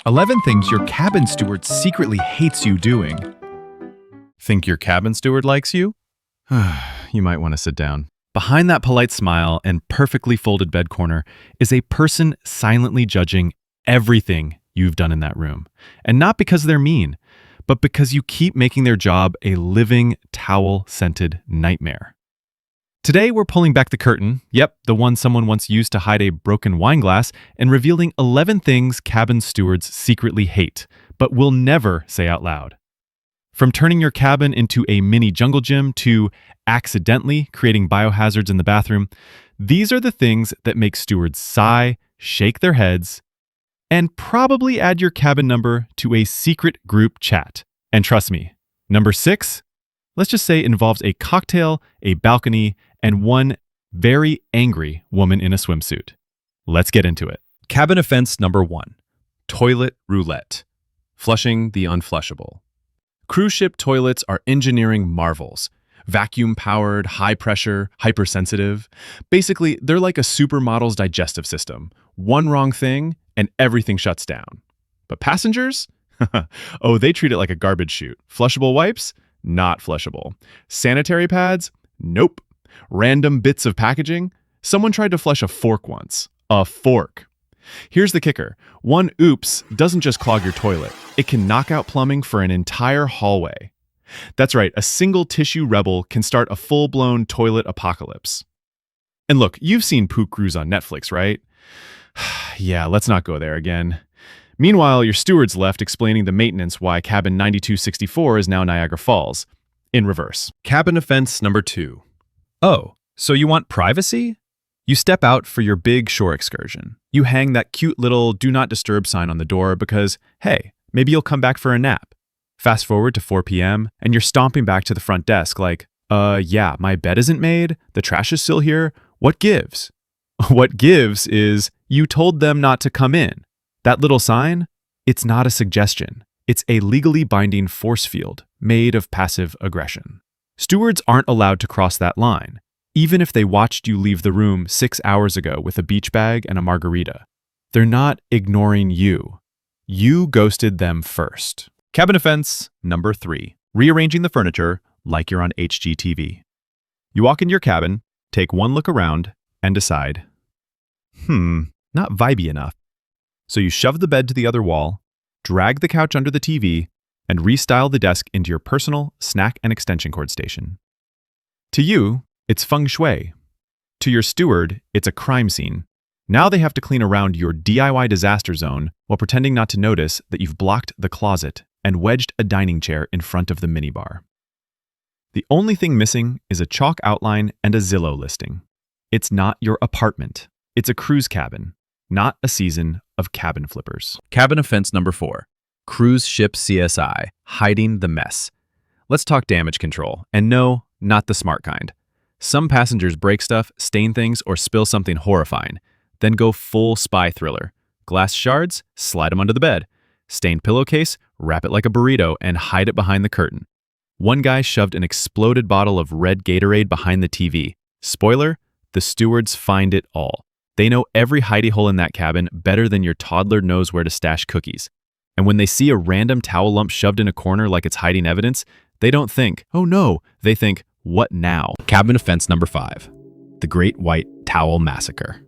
11 things your cabin steward secretly hates you doing. Think your cabin steward likes you? You might want to sit down. Behind that polite smile and perfectly folded bed corner is a person silently judging everything you've done in that room. And not because they're mean, but because you keep making their job a living towel-scented nightmare. Today, we're pulling back the curtain, yep, the one someone once used to hide a broken wine glass, and revealing 11 things cabin stewards secretly hate, but will never say out loud. From turning your cabin into a mini jungle gym to accidentally creating biohazards in the bathroom, these are the things that make stewards sigh, shake their heads, and probably add your cabin number to a secret group chat. And trust me, number 6, let's just say involves a cocktail, a balcony, and one very angry woman in a swimsuit. Let's get into it. Cabin offense number 1, toilet roulette, flushing the unflushable. Cruise ship toilets are engineering marvels. Vacuum-powered, high-pressure, hypersensitive. Basically, they're like a supermodel's digestive system. One wrong thing, and everything shuts down. But passengers? Oh, they treat it like a garbage chute. Flushable wipes? Not flushable. Sanitary pads? Nope. Random bits of packaging? Someone tried to flush a fork once. A fork. Here's the kicker. One oops doesn't just clog your toilet. It can knock out plumbing for an entire hallway. That's right, a single tissue rebel can start a full-blown toilet apocalypse. And look, you've seen Poop Cruise on Netflix, right? Yeah, let's not go there again. Meanwhile, your steward's left explaining the maintenance why cabin 9264 is now Niagara Falls. In reverse. Cabin offense number 2. Oh, so you want privacy? You step out for your big shore excursion. You hang that cute little do not disturb sign on the door because, hey, maybe you'll come back for a nap. Fast forward to 4 p.m. and you're stomping back to the front desk like, yeah, my bed isn't made, the trash is still here, what gives? What gives is you told them not to come in. That little sign, it's not a suggestion. It's a legally binding force field made of passive aggression. Stewards aren't allowed to cross that line, even if they watched you leave the room 6 hours ago with a beach bag and a margarita. They're not ignoring you. You ghosted them first. Cabin offense number 3. Rearranging the furniture like you're on HGTV. You walk into your cabin, take one look around, and decide, not vibey enough. So you shove the bed to the other wall, drag the couch under the TV, and restyle the desk into your personal snack and extension cord station. To you, it's feng shui. To your steward, it's a crime scene. Now they have to clean around your DIY disaster zone while pretending not to notice that you've blocked the closet and wedged a dining chair in front of the minibar. The only thing missing is a chalk outline and a Zillow listing. It's not your apartment. It's a cruise cabin, not a season of cabin flippers. Cabin offense number 4, cruise ship CSI, hiding the mess. Let's talk damage control, and no, not the smart kind. Some passengers break stuff, stain things, or spill something horrifying, then go full spy thriller. Glass shards, slide them under the bed. Stained pillowcase, wrap it like a burrito and hide it behind the curtain. One guy shoved an exploded bottle of red Gatorade behind the TV. Spoiler, the stewards find it all. They know every hidey hole in that cabin better than your toddler knows where to stash cookies. And when they see a random towel lump shoved in a corner like it's hiding evidence, they don't think, oh no, they think, what now? Cabin offense number 5, the Great White Towel Massacre.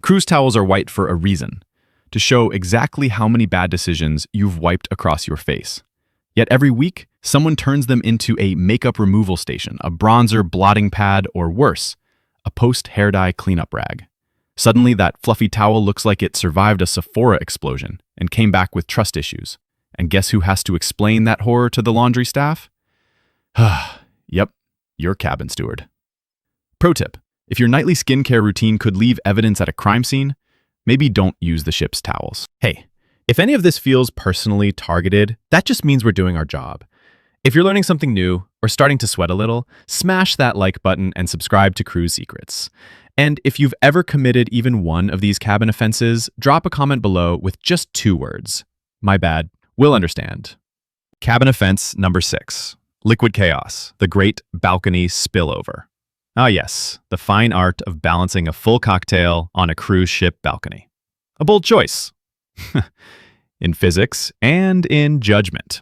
Cruise towels are white for a reason, to show exactly how many bad decisions you've wiped across your face. Yet every week, someone turns them into a makeup removal station, a bronzer blotting pad, or worse, a post-hair dye cleanup rag. Suddenly, that fluffy towel looks like it survived a Sephora explosion and came back with trust issues. And guess who has to explain that horror to the laundry staff? Yep, your cabin steward. Pro tip, if your nightly skincare routine could leave evidence at a crime scene, maybe don't use the ship's towels. Hey, if any of this feels personally targeted, that just means we're doing our job. If you're learning something new or starting to sweat a little, smash that like button and subscribe to Cruise Secrets. And if you've ever committed even one of these cabin offenses, drop a comment below with just 2 words. My bad, we'll understand. Cabin offense number 6, liquid chaos, the great balcony spillover. Ah yes, the fine art of balancing a full cocktail on a cruise ship balcony. A bold choice. in physics, and in judgment.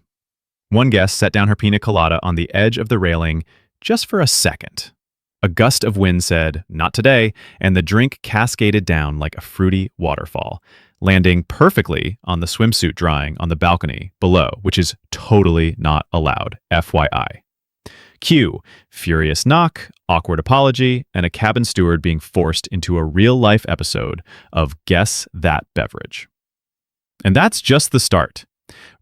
One guest set down her pina colada on the edge of the railing just for a second. A gust of wind said, "Not today," and the drink cascaded down like a fruity waterfall, landing perfectly on the swimsuit drying on the balcony below, which is totally not allowed, FYI. Cue furious knock, awkward apology, and a cabin steward being forced into a real-life episode of Guess That Beverage. And that's just the start.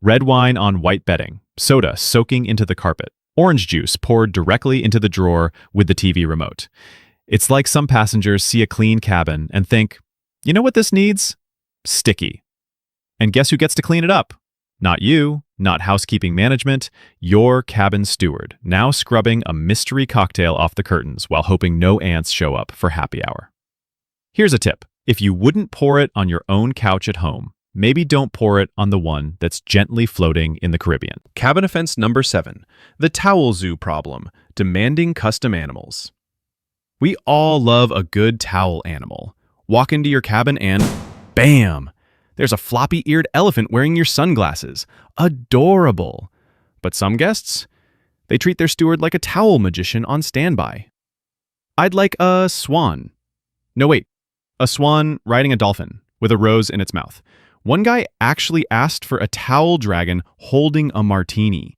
Red wine on white bedding, soda soaking into the carpet, orange juice poured directly into the drawer with the TV remote. It's like some passengers see a clean cabin and think, you know what this needs? Sticky. And guess who gets to clean it up? Not you, not housekeeping management, your cabin steward, now scrubbing a mystery cocktail off the curtains while hoping no ants show up for happy hour. Here's a tip. If you wouldn't pour it on your own couch at home, maybe don't pour it on the one that's gently floating in the Caribbean. Cabin offense number 7, the towel zoo problem, demanding custom animals. We all love a good towel animal. Walk into your cabin and bam! There's a floppy-eared elephant wearing your sunglasses. Adorable. But some guests, they treat their steward like a towel magician on standby. I'd like a swan. No, wait. A swan riding a dolphin with a rose in its mouth. One guy actually asked for a towel dragon holding a martini.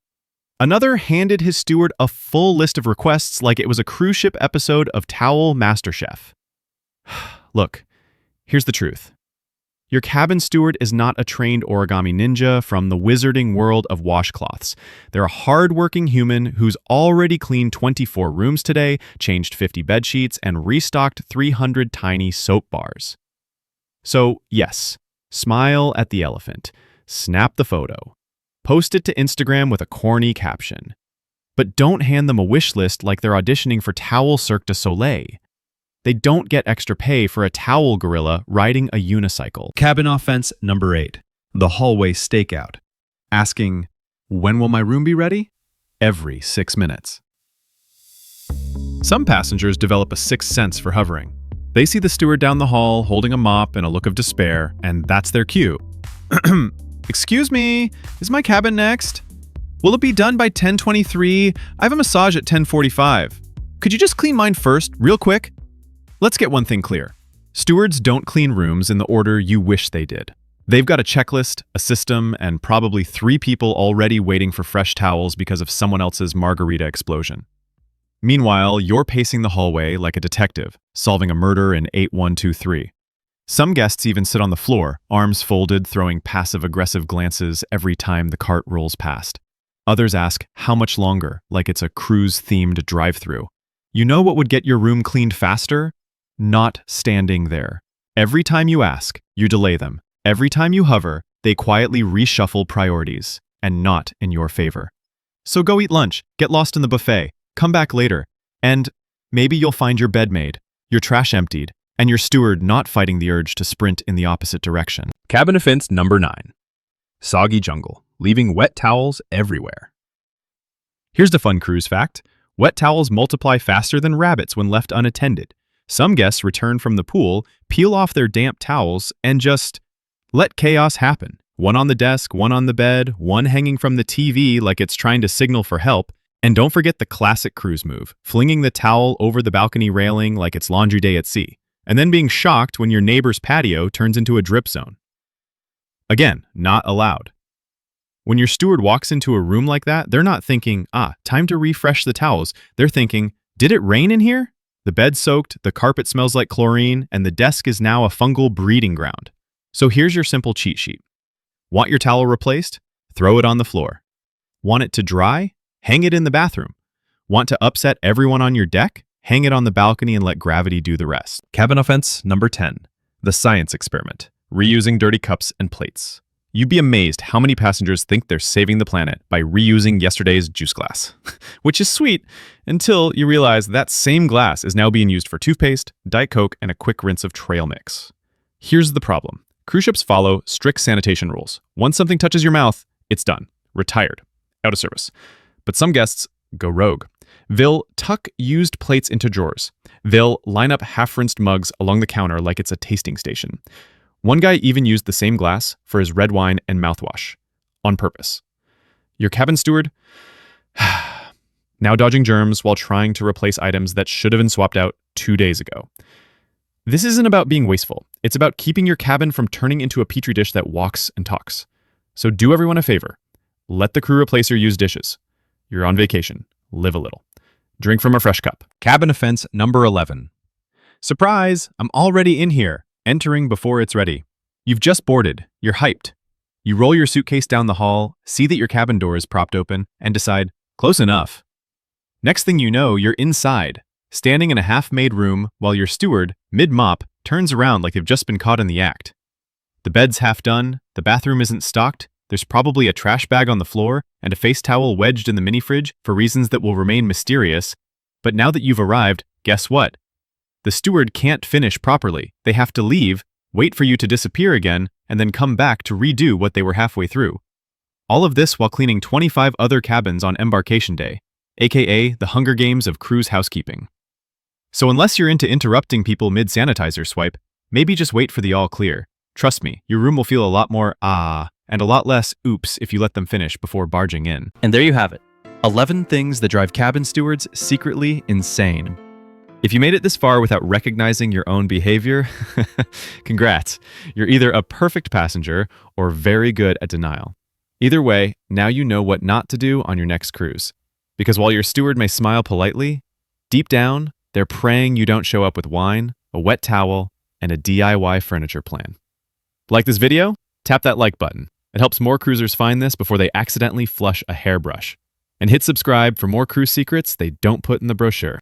Another handed his steward a full list of requests like it was a cruise ship episode of Towel MasterChef. Look, here's the truth. Your cabin steward is not a trained origami ninja from the wizarding world of washcloths. They're a hard-working human who's already cleaned 24 rooms today, changed 50 bed sheets, and restocked 300 tiny soap bars. So, yes, smile at the elephant, snap the photo, post it to Instagram with a corny caption. But don't hand them a wish list like they're auditioning for Towel Cirque du Soleil. They don't get extra pay for a towel gorilla riding a unicycle. Cabin offense number 8, the hallway stakeout. Asking, when will my room be ready? Every 6 minutes. Some passengers develop a sixth sense for hovering. They see the steward down the hall holding a mop and a look of despair, and that's their cue. Excuse me, is my cabin next? Will it be done by 10:23? I have a massage at 10:45. Could you just clean mine first, real quick? Let's get one thing clear. Stewards don't clean rooms in the order you wish they did. They've got a checklist, a system, and probably 3 people already waiting for fresh towels because of someone else's margarita explosion. Meanwhile, you're pacing the hallway like a detective, solving a murder in 8123. Some guests even sit on the floor, arms folded, throwing passive-aggressive glances every time the cart rolls past. Others ask, how much longer, like it's a cruise-themed drive-thru. You know what would get your room cleaned faster? Not standing there. Every time you ask, you delay them. Every time you hover, they quietly reshuffle priorities, and not in your favor. So go eat lunch, get lost in the buffet, come back later, and maybe you'll find your bed made, your trash emptied, and your steward not fighting the urge to sprint in the opposite direction. Cabin offense number 9, soggy jungle, leaving wet towels everywhere. Here's the fun cruise fact. Wet towels multiply faster than rabbits when left unattended. Some guests return from the pool, peel off their damp towels, and just let chaos happen. One on the desk, one on the bed, one hanging from the TV like it's trying to signal for help. And don't forget the classic cruise move, flinging the towel over the balcony railing like it's laundry day at sea, and then being shocked when your neighbor's patio turns into a drip zone. Again, not allowed. When your steward walks into a room like that, they're not thinking, time to refresh the towels. They're thinking, did it rain in here? The bed's soaked, the carpet smells like chlorine, and the desk is now a fungal breeding ground. So here's your simple cheat sheet. Want your towel replaced? Throw it on the floor. Want it to dry? Hang it in the bathroom. Want to upset everyone on your deck? Hang it on the balcony and let gravity do the rest. Cabin offense number 10, the science experiment, reusing dirty cups and plates. You'd be amazed how many passengers think they're saving the planet by reusing yesterday's juice glass, which is sweet until you realize that same glass is now being used for toothpaste, Diet Coke, and a quick rinse of trail mix. Here's the problem. Cruise ships follow strict sanitation rules. Once something touches your mouth, it's done. Retired. Out of service. But some guests go rogue. They'll tuck used plates into drawers. They'll line up half-rinsed mugs along the counter like it's a tasting station. One guy even used the same glass for his red wine and mouthwash, on purpose. Your cabin steward? Now dodging germs while trying to replace items that should have been swapped out 2 days ago. This isn't about being wasteful. It's about keeping your cabin from turning into a petri dish that walks and talks. So do everyone a favor. Let the crew replace your used dishes. You're on vacation. Live a little. Drink from a fresh cup. Cabin offense number 11. Surprise! I'm already in here, entering before it's ready. You've just boarded. You're hyped. You roll your suitcase down the hall, see that your cabin door is propped open, and decide, close enough. Next thing you know, you're inside, standing in a half-made room while your steward, mid-mop, turns around like they've just been caught in the act. The bed's half done, the bathroom isn't stocked, there's probably a trash bag on the floor and a face towel wedged in the mini-fridge for reasons that will remain mysterious. But now that you've arrived, guess what? The steward can't finish properly. They have to leave, wait for you to disappear again, and then come back to redo what they were halfway through. All of this while cleaning 25 other cabins on embarkation day, aka the Hunger Games of cruise housekeeping. So unless you're into interrupting people mid-sanitizer swipe, maybe just wait for the all clear. Trust me, your room will feel a lot more and a lot less oops if you let them finish before barging in. And there you have it. 11 things that drive cabin stewards secretly insane. If you made it this far without recognizing your own behavior, congrats. You're either a perfect passenger or very good at denial. Either way, now you know what not to do on your next cruise. Because while your steward may smile politely, deep down, they're praying you don't show up with wine, a wet towel, and a DIY furniture plan. Like this video? Tap that like button. It helps more cruisers find this before they accidentally flush a hairbrush. And hit subscribe for more cruise secrets they don't put in the brochure.